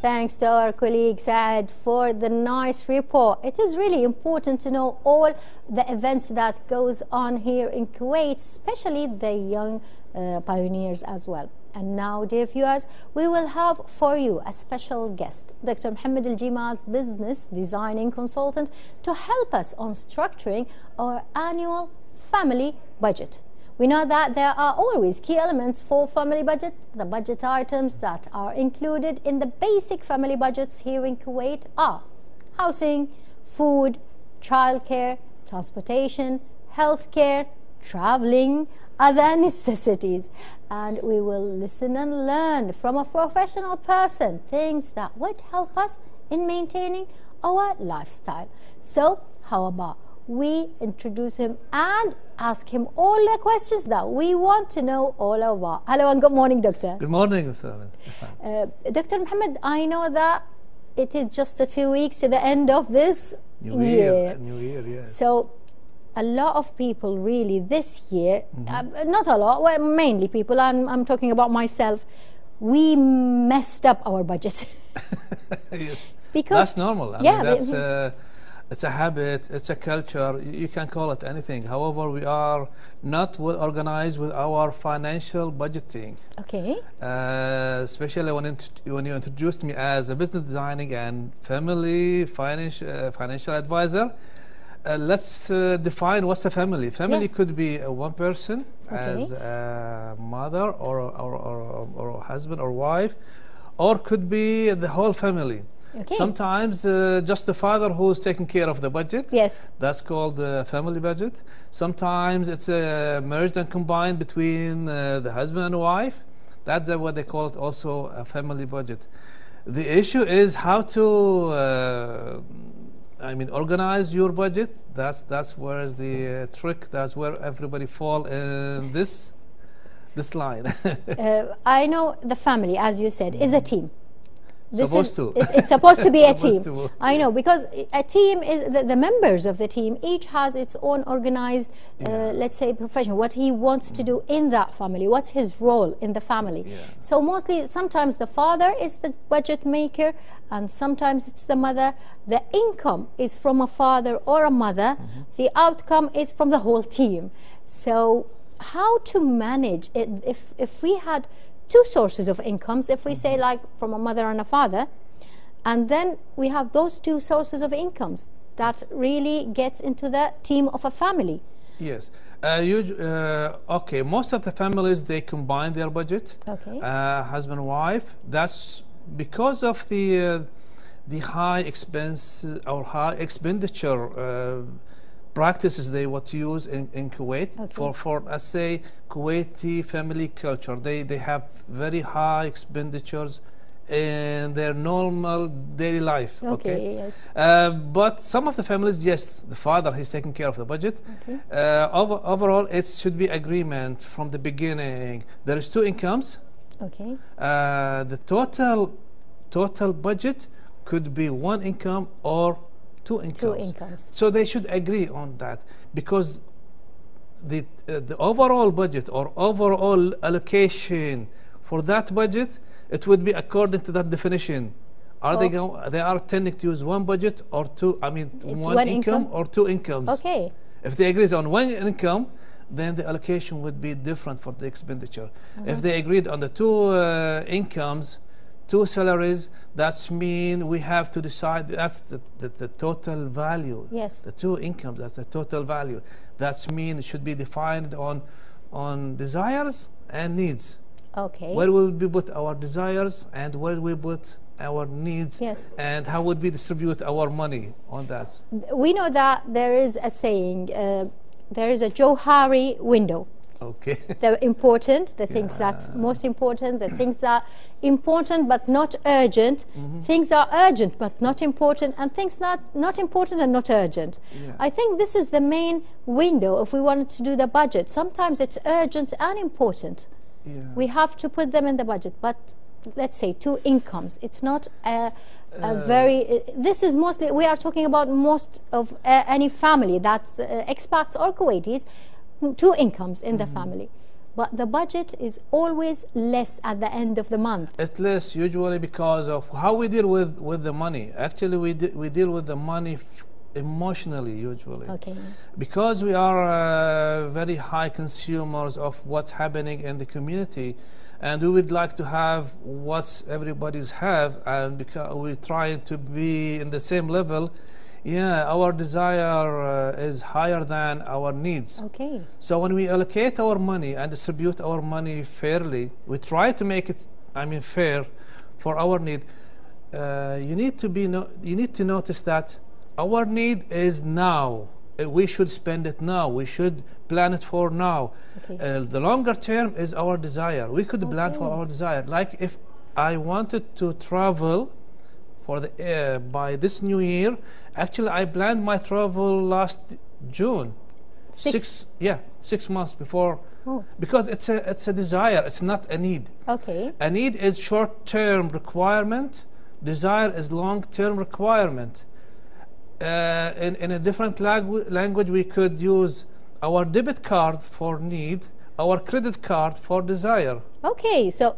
thanks to our colleague Saad for the nice report. It is really important to know all the events that goes on here in Kuwait, especially the young pioneers as well. And now, dear viewers, we will have for you a special guest, Dr. Mohammad Aljeemaz, business designing consultant, to help us on structuring our annual family budget. We know that there are always key elements for family budget. The budget items that are included in the basic family budgets here in Kuwait are housing, food, childcare, transportation, healthcare, traveling, other necessities. And we will listen and learn from a professional person things that would help us in maintaining our lifestyle. So how about we introduce him and ask him all the questions that we want to know all about. Hello and good morning, Doctor. Good morning, Mr. Ahmed. Dr. Mohammed, I know that it is just 2 weeks to the end of this year. New year, yes. So a lot of people really this year, not a lot, well, mainly people, I'm talking about myself, we messed up our budget. Yes, because that's normal. I mean, that's, it's a habit, it's a culture, you can call it anything. However, we are not well organized with our financial budgeting. Okay. Especially when you introduced me as a business designing and family financial advisor. Let's define what's a family. Family could be one person, as a mother or a husband or wife, or could be the whole family. Okay. Sometimes just the father who's taking care of the budget. Yes. That's called family budget. Sometimes it's merged and combined between the husband and wife. That's what they call it, also a family budget. The issue is how to organize your budget. That's where the trick. That's where everybody fall in this line. I know the family, as you said, is a team. It's supposed to be a team. I know, because a team is the members of the team each has its own organized, let's say, profession. What he wants to do in that family. What's his role in the family? Yeah. So mostly, sometimes the father is the budget maker, and sometimes it's the mother. The income is from a father or a mother. The outcome is from the whole team. So how to manage it if we had two sources of incomes, if we say like from a mother and a father, and then we have those two sources of incomes, that really gets into the team of a family. Yes. Okay, most of the families, they combine their budget. Okay. Husband and wife. That's because of the high expense or high expenditure practices they would use in Kuwait. For let's say Kuwaiti family culture, they have very high expenditures in their normal daily life. Okay. Yes. But some of the families, yes, the father, he's taking care of the budget. Okay. Overall, it should be agreement from the beginning. There is two incomes. Okay. The total budget could be one income or two incomes. So they should agree on that, because the overall budget or overall allocation for that budget, it would be according to that definition. They are tending to use one budget or two, one income or two incomes. Okay. If they agree on one income, then the allocation would be different for the expenditure. If they agreed on the two incomes, two salaries, that's mean we have to decide, that's the total value. Yes. The two incomes, that's the total value. That's mean it should be defined on desires and needs. Okay. Where will we put our desires and where we put our needs? Yes. And how would we distribute our money on that? We know that there is a saying, there is a Johari window. Okay. The important, the things that's most important, the things that are important but not urgent, things are urgent but not important, and things not important and not urgent. Yeah. I think this is the main window if we wanted to do the budget. Sometimes it's urgent and important. Yeah. We have to put them in the budget, but let's say two incomes. It's not a very, this is mostly, we are talking about most of any family that's expats or Kuwaitis, two incomes in the family. but the budget is always less at the end of the month. It's less usually because of how we deal with the money. Actually, we deal with the money emotionally usually. Okay. Because we are very high consumers of what's happening in the community, and we would like to have what everybody's have, and because we're trying to be in the same level, yeah, our desire is higher than our needs. Okay. So when we allocate our money and distribute our money fairly, we try to make it, fair for our need. You need to notice that our need is now. We should spend it now. We should plan it for now. Okay. The longer term is our desire. We could plan for our desire. Like if I wanted to travel for the by this new year, actually I planned my travel last June. 6 months before. Oh. Because it's a desire. It's not a need. Okay. A need is short-term requirement. Desire is long-term requirement. In a different language, we could use our debit card for need, our credit card for desire. Okay, so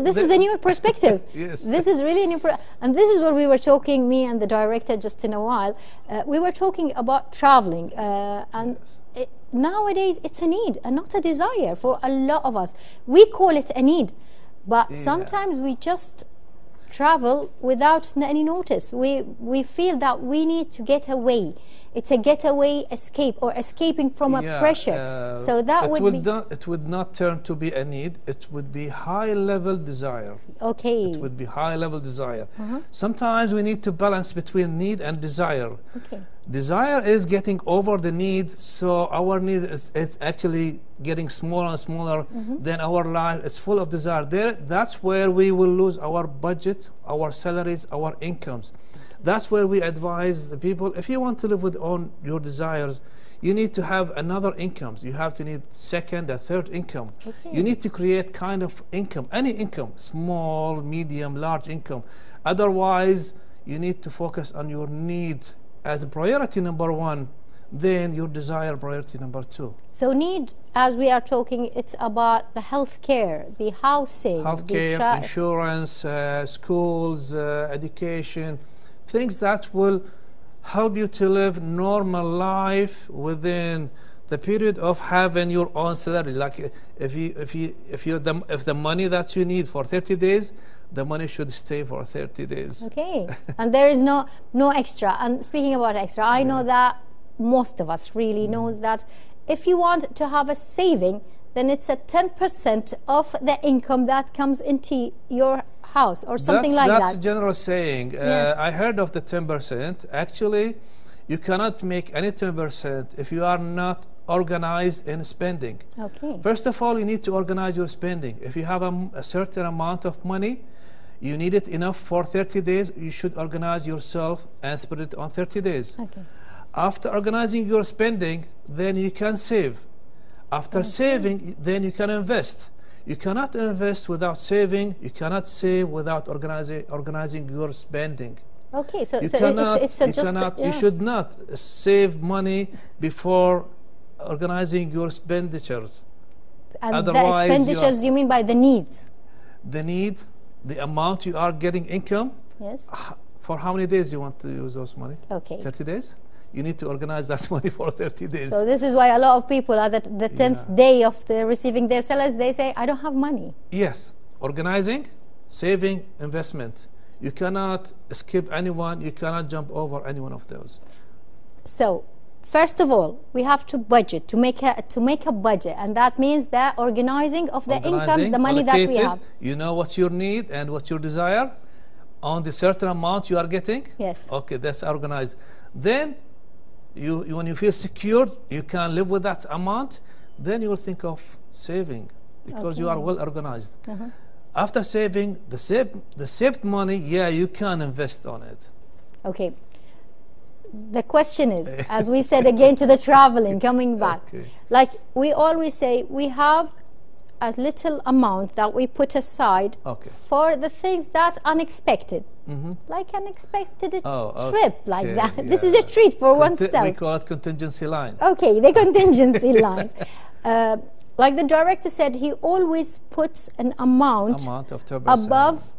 this is a new perspective. Yes. This is really a new, and this is what we were talking, me and the director, just in a while. We were talking about traveling, and yes. Nowadays it's a need and not a desire for a lot of us. We call it a need, but sometimes we just travel without any notice. We feel that we need to get away. It's a getaway, escape, or escaping from a pressure. So that it would not turn to be a need. It would be high-level desire. Okay. It would be high-level desire. Sometimes we need to balance between need and desire. Okay. Desire is getting over the need, so our need is actually getting smaller and smaller. Then our life is full of desire. That's where we will lose our budget, our salaries, our incomes. That's where we advise the people, if you want to live with your desires, you need to have another income. You have to need second or third income. Okay. You need to create kind of income, any income, small, medium, large income. Otherwise, you need to focus on your need as priority number one, then your desire priority number two. So need, as we are talking, it's about the health care, the housing, healthcare, insurance, schools, education, things that will help you to live normal life within the period of having your own salary. Like if the money that you need for 30 days, the money should stay for 30 days. Okay. And there is no extra. And speaking about extra, I know that most of us really knows that if you want to have a saving, then it's a 10% of the income that comes into your house or something like that. That's a general saying. Yes. I heard of the 10%. Actually, you cannot make any 10% if you are not organized in spending. Okay. First of all, you need to organize your spending. If you have a certain amount of money, you need it enough for 30 days, you should organize yourself and spend it on 30 days. Okay. After organizing your spending, then you can save. After saving, then you can invest. You cannot invest without saving. You cannot save without organizing your spending. Okay, so you should not save money before organizing your expenditures. And otherwise, the expenditures you mean by the needs? The need, the amount you are getting income. Yes. For how many days you want to use those money? Okay. 30 days? You need to organize that money for 30 days. So this is why a lot of people are at the 10th day of receiving their salaries, they say, I don't have money. Yes. Organizing, saving, investment. You cannot skip anyone. You cannot jump over any one of those. So, first of all, we have to budget, to make a budget. And that means the organizing of the income, the money that we have. You know what's your need and what's your desire on the certain amount you are getting? Yes. Okay, that's organized. Then, when you feel secure, you can live with that amount, then you will think of saving because you are well organized. After saving, the saved money, you can invest on it. Okay. The question is, as we said again to the traveling, coming back, like we always say, we have a little amount that we put aside for the things that's unexpected. Like an unexpected trip like that. Yeah. This is a treat for oneself. We call it contingency line. Okay, the contingency lines. like the director said, he always puts an amount of 2% above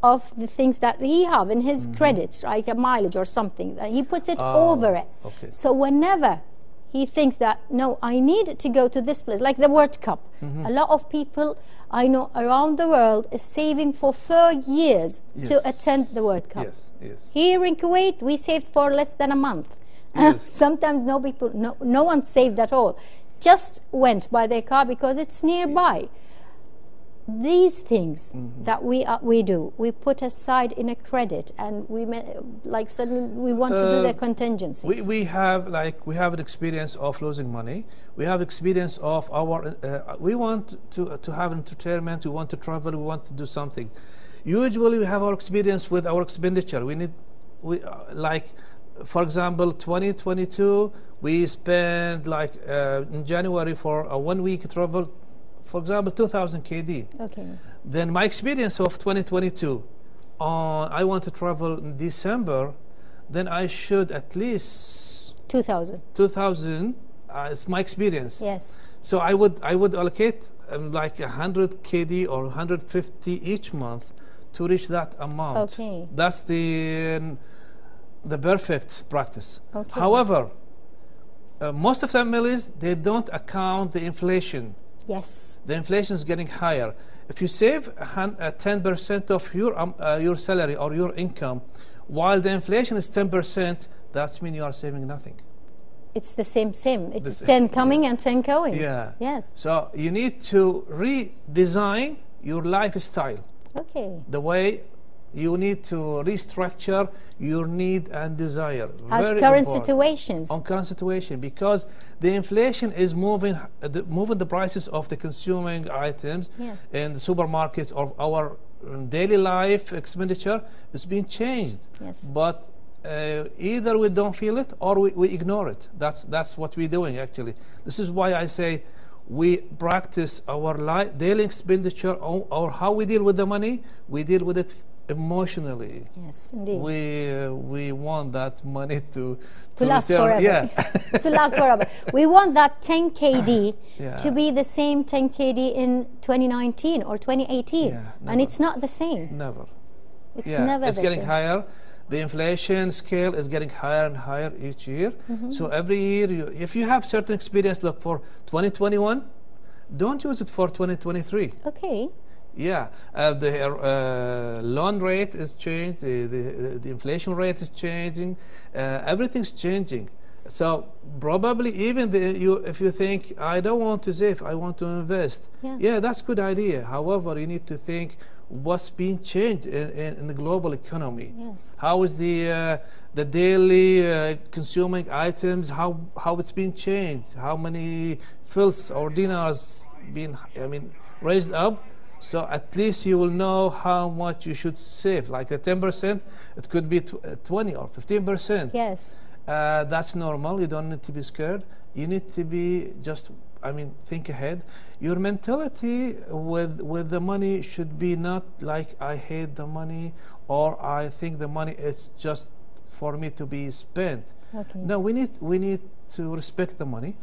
of the things that he have in his credits, like a mileage or something. He puts it over it. Okay. So whenever he thinks that, no, I need to go to this place, like the World Cup. A lot of people I know around the world is saving for 4 years to attend the World Cup. Yes, yes. Here in Kuwait, we saved for less than a month. Yes. Sometimes no one saved at all. Just went by their car because it's nearby. These things that we do, we put aside in a credit, and like suddenly we want to do the contingencies. We have an experience of losing money. We have experience of our. We want to have entertainment. We want to travel. We want to do something. Usually, we have our experience with our expenditure. Like, for example, 2022, we spent like in January for a 1 week travel. For example, 2,000 KD. Okay. Then my experience of 2022, I want to travel in December, then I should at least 2,000. 2,000. It's my experience. Yes. So I would allocate like 100 KD or 150 each month to reach that amount. Okay. That's the perfect practice. Okay. However, most of families, they don't account the inflation. Yes. The inflation is getting higher. If you save 10% of your salary or your income, while the inflation is 10%, that means you are saving nothing. It's the same. It's 10 coming and 10 going. Yeah. Yes. So you need to redesign your lifestyle. Okay. The way you need to restructure your need and desire. As current situations. On current situation, because the inflation is moving the prices of the consuming items in the supermarkets or our daily life expenditure is being changed. Yes. But either we don't feel it or we ignore it. That's what we're doing actually. This is why I say we practice our daily expenditure or how we deal with the money. We deal with it emotionally. Yes, indeed. We want that money to last forever. Yeah. To last forever. We want that 10 KD to be the same 10 KD in 2019 or 2018, and it's not the same. Never. It's never. It's getting higher. The inflation scale is getting higher and higher each year. So every year, if you have certain experience, look for 2021, don't use it for 2023. Okay. Yeah, the loan rate is changed, the inflation rate is changing, everything's changing. So probably even if you think, I don't want to save, I want to invest, that's a good idea. However, you need to think what's being changed in the global economy. Yes. How is the daily consuming items, how it's being changed, how many fils or dinars being raised up. So at least you will know how much you should save. Like the 10%, it could be 20 or 15%. Yes. That's normal. You don't need to be scared. You need to be think ahead. Your mentality with the money should be not like I hate the money or I think the money is just for me to be spent. Okay. No, we need to respect the money.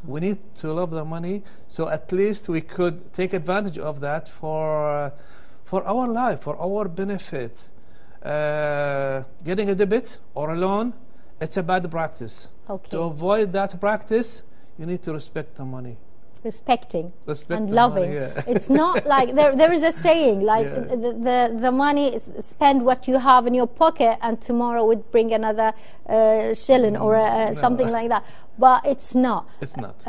We need to love the money, so at least we could take advantage of that for our life, for our benefit. Getting a debit or a loan, it's a bad practice. Okay. To avoid that practice, you need to respect the money. Respecting Respect and the loving. Money, yeah. It's not like there is a saying like the money is spend what you have in your pocket and tomorrow would bring another shilling or something like that. But it's not. It's not.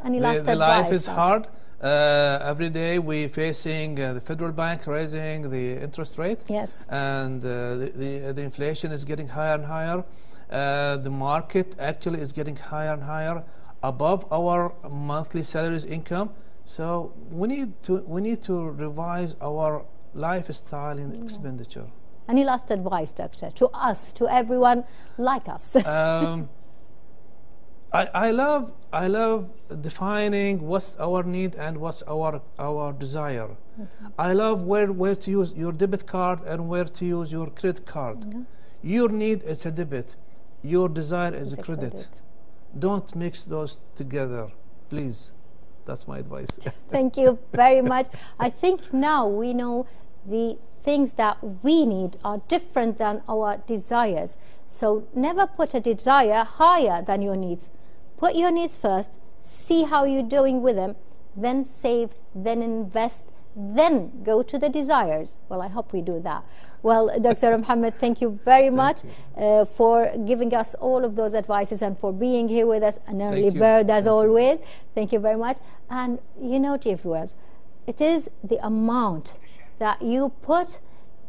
Any last the advice? Life is hard. Every day we're facing the federal bank raising the interest rate. Yes. And the inflation is getting higher and higher. The market actually is getting higher and higher, above our monthly salaries income. So we need to revise our lifestyle in expenditure. Any last advice, Doctor, to us, to everyone like us? I love defining what's our need and what's our desire. I love where to use your debit card and where to use your credit card. Your need is a debit. Your desire is a credit. Don't mix those together, please. That's my advice. Thank you very much. I think now we know the things that we need are different than our desires. So never put a desire higher than your needs. Put your needs first, see how you're doing with them, then save, then invest, then go to the desires. Well, I hope we do that. Well, Dr. Mohammad, thank you very much for giving us all of those advices and for being here with us, an early bird as always. Thank you very much. And you know, dear viewers, it is the amount that you put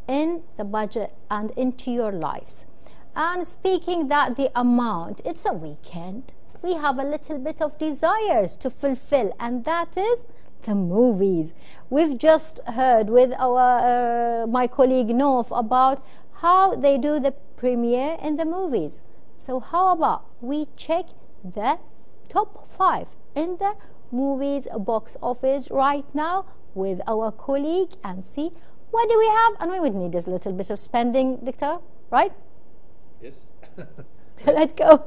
in the budget and into your lives. And speaking that the amount, it's a weekend. We have a little bit of desires to fulfill, and that is the movies. We've just heard with our my colleague Nof about how they do the premiere in the movies. So how about we check the top 5 in the movies box office right now with our colleague and see what do we have, and we would need a little bit of spending, Doctor, right? Yes. So let's go.